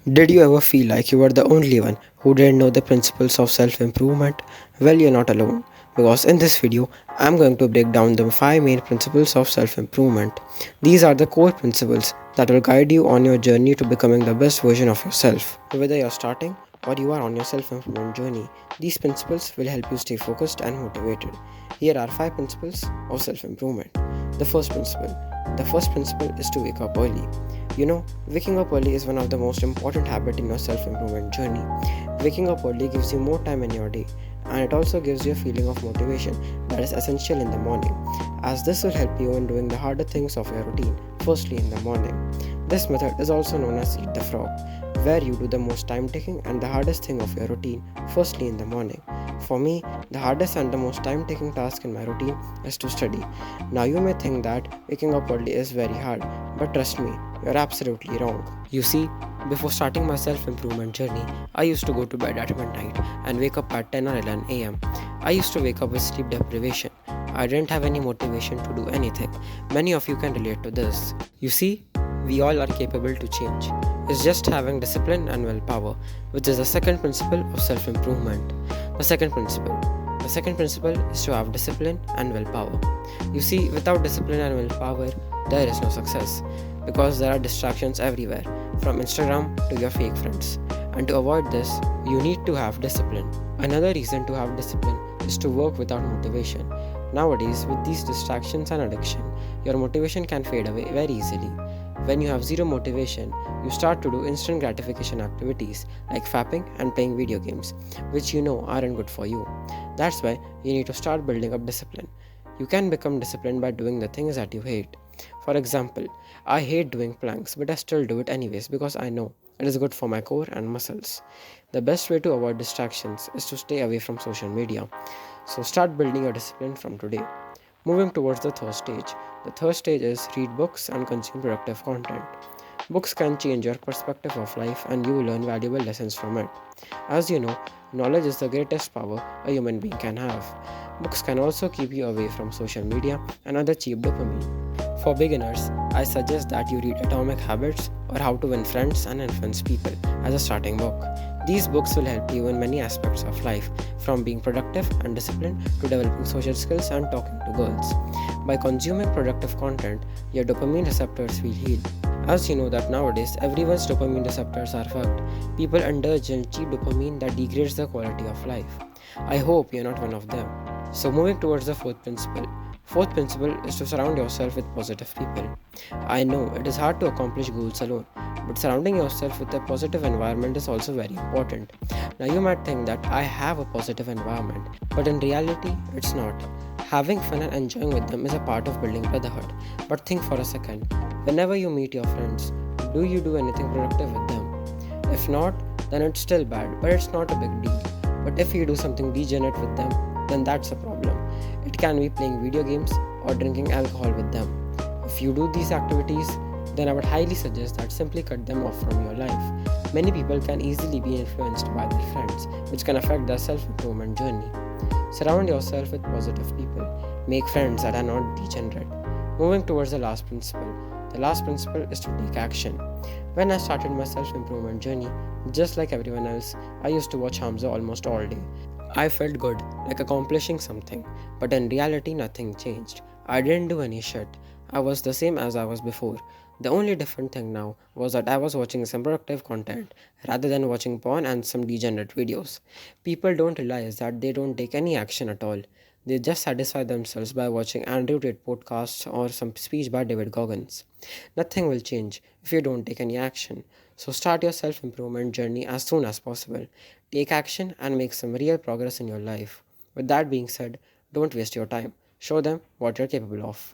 Did you ever feel like you were the only one who didn't know the principles of self improvement? Well, you're not alone. Because in this video, I'm going to break down the 5 main principles of self improvement. These are the core principles that will guide you on your journey to becoming the best version of yourself. Whether you're starting or you are on your self improvement journey, these principles will help you stay focused and motivated. Here are 5 principles of self improvement. The first principle. The first principle is to wake up early. Waking up early is one of the most important habits in your self improvement journey. Waking up early gives you more time in your day, and it also gives you a feeling of motivation that is essential in the morning, as this will help you in doing the harder things of your routine firstly in the morning. This method is also known as Eat the Frog, where you do the most time taking and the hardest thing of your routine firstly in the morning. For me, the hardest and the most time taking task in my routine is to study. Now, you may think that waking up early is very hard, but trust me, you're absolutely wrong. You see, before starting my self improvement journey, I used to go to bed at midnight and wake up at 10 or 11 am. I used to wake up with sleep deprivation. I didn't have any motivation to do anything. Many of you can relate to this. You see, we all are capable to change. It's just having discipline and willpower, which is the second principle of self improvement. The second principle. The second principle is to have discipline and willpower. You see, without discipline and willpower, there is no success because there are distractions everywhere, from Instagram to your fake friends. And to avoid this, you need to have discipline. Another reason to have discipline is to work without motivation. Nowadays, with these distractions and addiction, your motivation can fade away very easily. When you have zero motivation, you start to do instant gratification activities like fapping and playing video games, which you know aren't good for you. That's why you need to start building up discipline. You can become disciplined by doing the things that you hate. For example, I hate doing planks, but I still do it anyways because I know it is good for my core and muscles. The best way to avoid distractions is to stay away from social media. So start building your discipline from today. Moving towards the third stage. The third stage is read books and consume productive content. Books can change your perspective of life and you will learn valuable lessons from it. As you know, knowledge is the greatest power a human being can have. Books can also keep you away from social media and other cheap dopamine. For beginners, I suggest that you read Atomic Habits or How to Win Friends and Influence People as a starting book. These books will help you in many aspects of life, from being productive and disciplined to developing social skills and talking to girls. By consuming productive content, your dopamine receptors will heal. As you know that nowadays everyone's dopamine receptors are fucked. People indulge in cheap dopamine that degrades the quality of life. I hope you're not one of them. So moving towards the fourth principle. Fourth principle is to surround yourself with positive people. I know it is hard to accomplish goals alone, but surrounding yourself with a positive environment is also very important. Now you might think that I have a positive environment, but in reality it's not. Having fun and enjoying with them is a part of building brotherhood. But think for a second. Whenever you meet your friends, do you do anything productive with them? If not, then it's still bad, but it's not a big deal. But if you do something degenerate with them, then that's a problem. It can be playing video games or drinking alcohol with them. If you do these activities, then I would highly suggest that simply cut them off from your life. Many people can easily be influenced by their friends, which can affect their self improvement journey. Surround yourself with positive people. Make friends that are not degenerate. Moving towards the last principle. The last principle is to take action. When I started my self improvement journey, just like everyone else, I used to watch Hamza almost all day. I felt good, like accomplishing something, but in reality, nothing changed. I didn't do any shit. I was the same as I was before. The only different thing now was that I was watching some productive content rather than watching porn and some degenerate videos. People don't realize that they don't take any action at all. They just satisfy themselves by watching Andrew Tate podcasts or some speech by David Goggins. Nothing will change if you don't take any action. So start your self improvement journey as soon as possible. Take action and make some real progress in your life. With that being said, don't waste your time. Show them what you're capable of.